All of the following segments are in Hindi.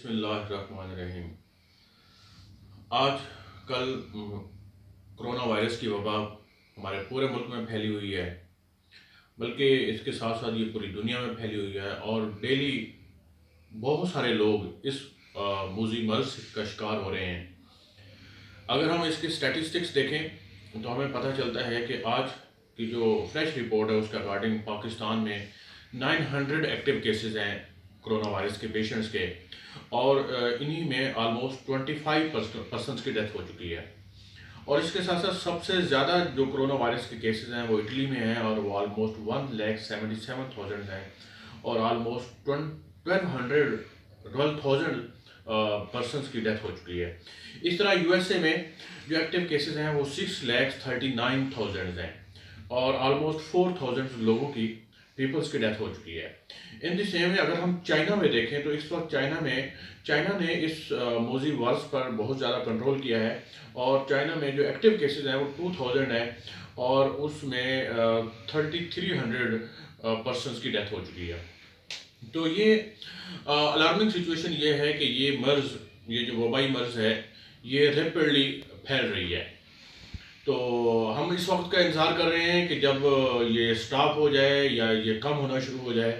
बिस्मिल्लाहिर्रहमानिर्रहीम। आज कल कोरोना वायरस की वबा हमारे पूरे मुल्क में फैली हुई है, बल्कि इसके साथ साथ ये पूरी दुनिया में फैली हुई है और डेली बहुत सारे लोग इस मूजी मर्ज का शिकार हो रहे हैं। अगर हम इसके स्टैटिस्टिक्स देखें तो हमें पता चलता है कि आज की जो फ्रेश रिपोर्ट है उसके अकॉर्डिंग पाकिस्तान में 900 एक्टिव केसेस हैं कोरोना वायरस के पेशेंट्स के, और इन्हीं में आलमोस्ट 25% की डेथ हो चुकी है। और इसके साथ साथ सबसे ज़्यादा जो कोरोना वायरस के केसेस हैं वो इटली में हैं और वो आलमोस्ट 1,77,000 हैं, और आलमोस्ट 12,000 पर्सनस की डेथ हो चुकी है। इस तरह यूएसए में जो एक्टिव केसेस हैं वो 6,39,000 हैं और आलमोस्ट 4,000 लोगों की पीपल्स की डेथ हो चुकी है। इन द सेम वे अगर हम चाइना में देखें तो इस वक्त चाइना ने इस मोजी वायरस पर बहुत ज़्यादा कंट्रोल किया है, और चाइना में जो एक्टिव केसेस हैं वो 2,000 है और उसमें 3,300 पर्सनस की डेथ हो चुकी है। तो ये अलार्मिंग सिचुएशन ये है कि ये जो वबाई मर्ज है ये रैपिडली फैल रही है। तो हम इस वक्त का इंतज़ार कर रहे हैं कि जब ये स्टॉप हो जाए या ये कम होना शुरू हो जाए,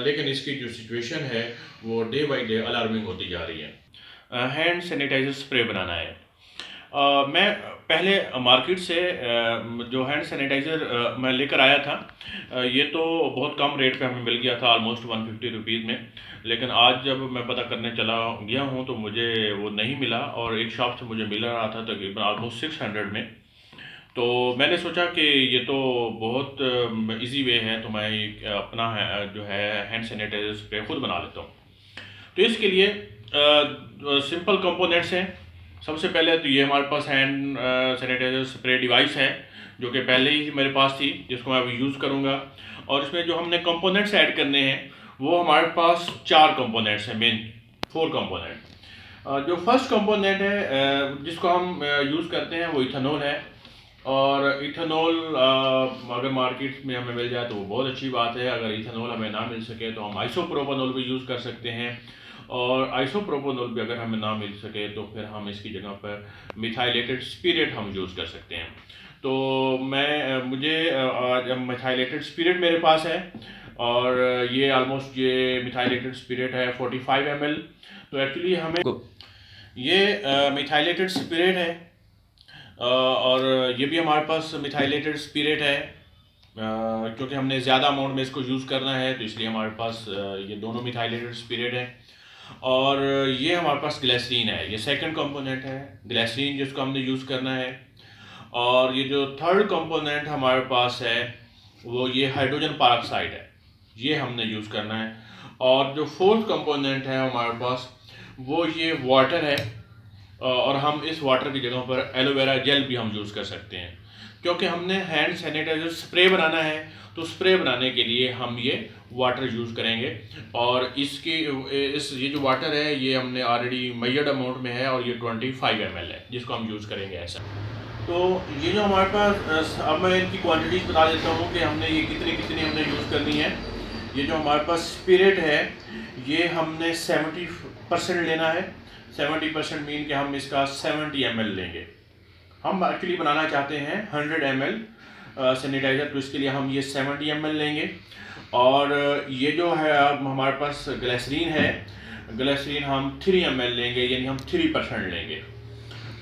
लेकिन इसकी जो सिचुएशन है वो डे बाय डे अलार्मिंग होती जा रही है। हैंड सैनिटाइजर स्प्रे बनाना है। मैं पहले मार्केट से जो हैंड सैनिटाइज़र मैं लेकर आया था, ये तो बहुत कम रेट पे हमें मिल गया था, ऑलमोस्ट 150 रुपीज़ में। लेकिन आज जब मैं पता करने चला गया हूँ तो मुझे वो नहीं मिला, और एक शॉप से मुझे मिल रहा था तकरीबन ऑलमोस्ट 600 में। तो मैंने सोचा कि ये तो बहुत इजी वे है, तो मैं अपना जो है हैंड सैनिटाइजर स्प्रे खुद बना लेता हूँ। तो इसके लिए सिंपल कंपोनेंट्स हैं। सबसे पहले तो ये हमारे पास हैंड सैनिटाइजर स्प्रे डिवाइस है, जो कि पहले ही मेरे पास थी, जिसको मैं अभी यूज़ करूँगा। और इसमें जो हमने कंपोनेंट्स ऐड करने हैं वो हमारे पास 4 कंपोनेंट्स हैं, मेन 4 कंपोनेंट। जो फर्स्ट कंपोनेंट है जिसको हम यूज़ करते हैं वो इथेनॉल है। और इथेनॉल अगर मार्केट में हमें मिल जाए तो वो बहुत अच्छी बात है। अगर इथेनॉल हमें ना मिल सके तो हम आइसोप्रोपेनॉल भी यूज़ कर सकते हैं, और आइसोप्रोपेनॉल भी अगर हमें ना मिल सके तो फिर हम इसकी जगह पर मिथाइलेटेड स्पिरिट हम यूज़ कर सकते हैं। तो मुझे आज मिथाइलेटेड स्पिरिट मेरे पास है, और ये ऑलमोस्ट ये मिथाइलेटेड स्पिरिट है 45 ml। तो एक्चुअली हमें ये मिथाइलेटेड स्पिरिट है, और ये भी हमारे पास मिथाइलेटेड स्पिरिट है, क्योंकि हमने ज़्यादा अमाउंट में इसको यूज़ करना है तो इसलिए हमारे पास ये दोनों मिथाइलेटेड स्पिरिट है। और ये हमारे पास ग्लिसरीन है, ये सेकंड कंपोनेंट है ग्लिसरीन जिसको हमने यूज़ करना है। और ये जो थर्ड कंपोनेंट हमारे पास है वो ये हाइड्रोजन पेरोक्साइड है, ये हमने यूज़ करना है। और जो फोर्थ कंपोनेंट है हमारे पास वो ये वाटर है, और हम इस वाटर की जगह पर एलोवेरा जेल भी हम यूज़ कर सकते हैं, क्योंकि हमने हैंड सैनिटाइजर स्प्रे बनाना है। तो स्प्रे बनाने के लिए हम ये वाटर यूज़ करेंगे, और ये जो वाटर है ये हमने ऑलरेडी मेजर्ड अमाउंट में है, और ये 25 ml है जिसको हम यूज़ करेंगे ऐसा। तो ये जो हमारे पास अब मैं इनकी क्वांटिटीज बता देता हूँ कि हमने ये कितनी कितनी हमने यूज़ करनी है। ये जो हमारे पास स्पिरिट है ये हमने 70% लेना है। 70% मीन कि हम इसका 70 ml लेंगे। हम एक्चुअली बनाना चाहते हैं 100 ml सैनिटाइज़र, तो इसके लिए हम ये 70 ml लेंगे। और ये जो है अब हमारे पास ग्लिसरीन है, ग्लिसरीन हम 3 ml लेंगे, यानी हम 3% लेंगे।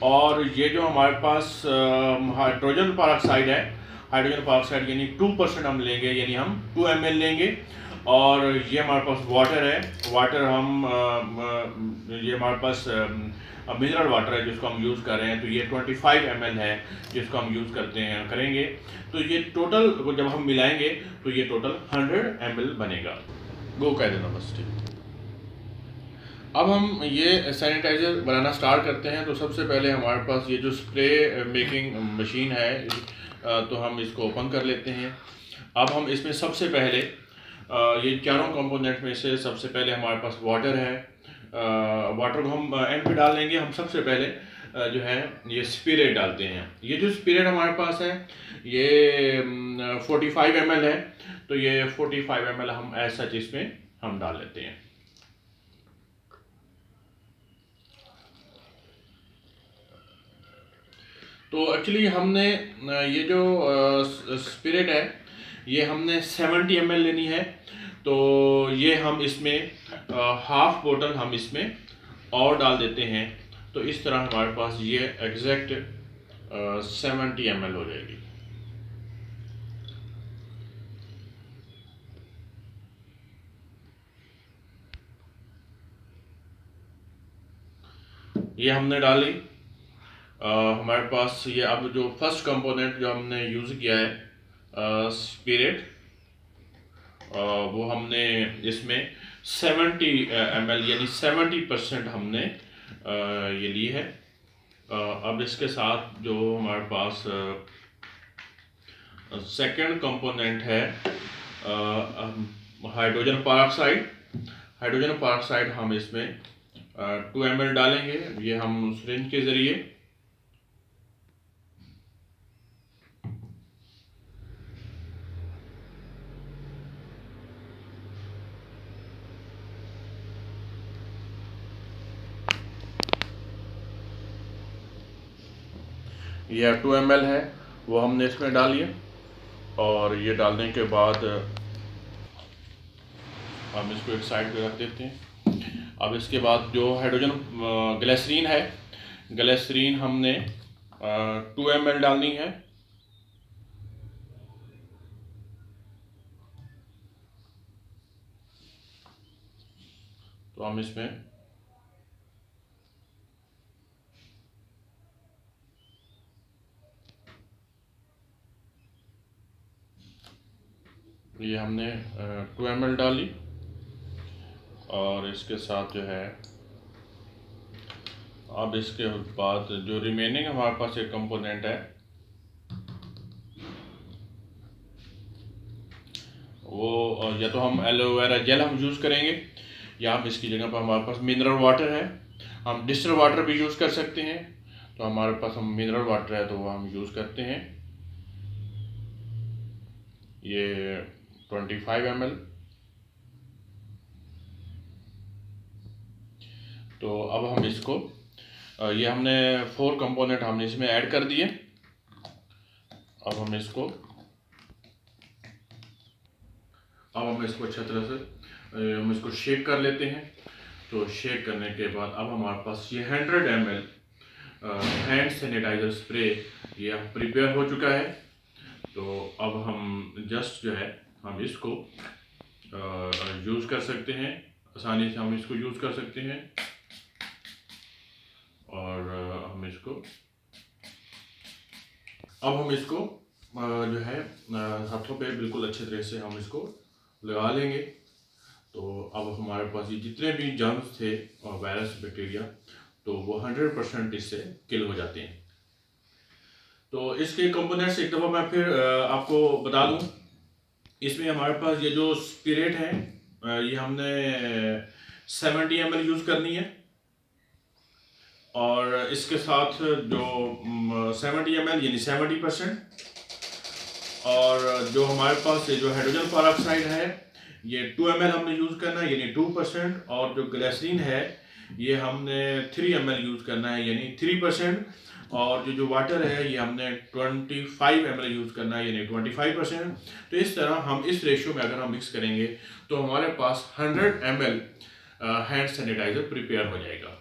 और ये जो हमारे पास हाइड्रोजन पेरोक्साइड है, हाइड्रोजन पेरोक्साइड यानी 2% हम लेंगे, यानी हम 2 ml लेंगे। और ये हमारे पास वाटर है, वाटर ये हमारे पास मिनरल वाटर है जिसको हम यूज़ कर रहे हैं, तो ये 25 ml है जिसको हम यूज़ करेंगे। तो ये टोटल जब हम मिलाएंगे तो ये टोटल 100 ml बनेगा। गो कह देना बस, ठीक। अब हम ये सैनिटाइज़र बनाना स्टार्ट करते हैं। तो सबसे पहले हमारे पास ये जो स्प्रे मेकिंग मशीन है, तो हम इसको ओपन कर लेते हैं। अब हम इसमें सबसे पहले ये चारों कंपोनेंट में से सबसे पहले हमारे पास वाटर है, वाटर को हम एंड पे डाल लेंगे। हम सबसे पहले जो है ये स्पिरिट डालते हैं। ये जो स्पिरिट हमारे पास है ये 45 ml है, तो ये 45 ml हम ऐसा इसमें हम डाल लेते हैं। तो एक्चुअली हमने ये जो स्पिरिट है ये हमने 70 ml लेनी है। तो ये हम इसमें हाफ बोतल हम इसमें और डाल देते हैं। तो इस तरह हमारे पास ये एग्जैक्ट 70 ml हो जाएगी। ये हमने डाली। हमारे पास ये अब जो फर्स्ट कंपोनेंट जो हमने यूज़ किया है स्पिरिट, वो हमने इसमें 70 ml यानी 70% हमने ये ली है। अब इसके साथ जो हमारे पास सेकंड कंपोनेंट है हाइड्रोजन परऑक्साइड। हाइड्रोजन परऑक्साइड हम इसमें 2 ml डालेंगे। ये हम सिरिंज के ज़रिए ये 2 ml है वो हमने इसमें डालिए। और ये डालने के बाद हम इसको एक साइड पे रख देते हैं। अब इसके बाद जो हाइड्रोजन ग्लिसरीन है, ग्लिसरीन हमने 2 ml डालनी है। तो हम इसमें ये हमने 2 ml डाली। और इसके साथ जो है अब इसके बाद जो रिमेनिंग हमारे पास एक कंपोनेंट है वो या तो हम एलोवेरा जेल हम यूज़ करेंगे या हम इसकी जगह पर हमारे पास मिनरल वाटर है। हम डिस्टिल वाटर भी यूज़ कर सकते हैं। तो हमारे पास हम मिनरल वाटर है तो वो हम यूज़ करते हैं। ये 25 ml। तो अब हम इसको ये हमने 4 कंपोनेंट हमने इसमें ऐड कर दिए। अब हम इसको अच्छी तरह से हम इसको शेक कर लेते हैं। तो शेक करने के बाद अब हमारे पास ये 100 ml हैंड सैनिटाइज़र स्प्रे ये प्रिपेयर हो चुका है। तो अब हम जस्ट जो है हम इसको यूज़ कर सकते हैं। आसानी से हम इसको यूज़ कर सकते हैं। और हम इसको जो है हाथों पे बिल्कुल अच्छे तरह से हम इसको लगा लेंगे। तो अब हमारे पास ये जितने भी जर्म्स थे और वायरस बैक्टीरिया तो वो 100% इससे किल हो जाते हैं। तो इसके कंपोनेंट्स एक दफ़ा मैं फिर आपको बता दूं। इसमें हमारे पास ये जो स्पिरिट है ये हमने 70 ml यूज़ करनी है। और इसके साथ जो 70 ml यानी 70%। और जो हमारे पास ये जो हाइड्रोजन परऑक्साइड है ये 2 ml हमने यूज़ करना है यानी 2%। और जो ग्लिसरीन है ये हमने 3 ml यूज़ करना है यानी 3%। और जो वाटर है ये हमने 25 ml यूज़ करना है यानी 25%। तो इस तरह हम इस रेशियो में अगर हम मिक्स करेंगे तो हमारे पास 100 ml हैंड सैनिटाइज़र प्रिपेयर हो जाएगा।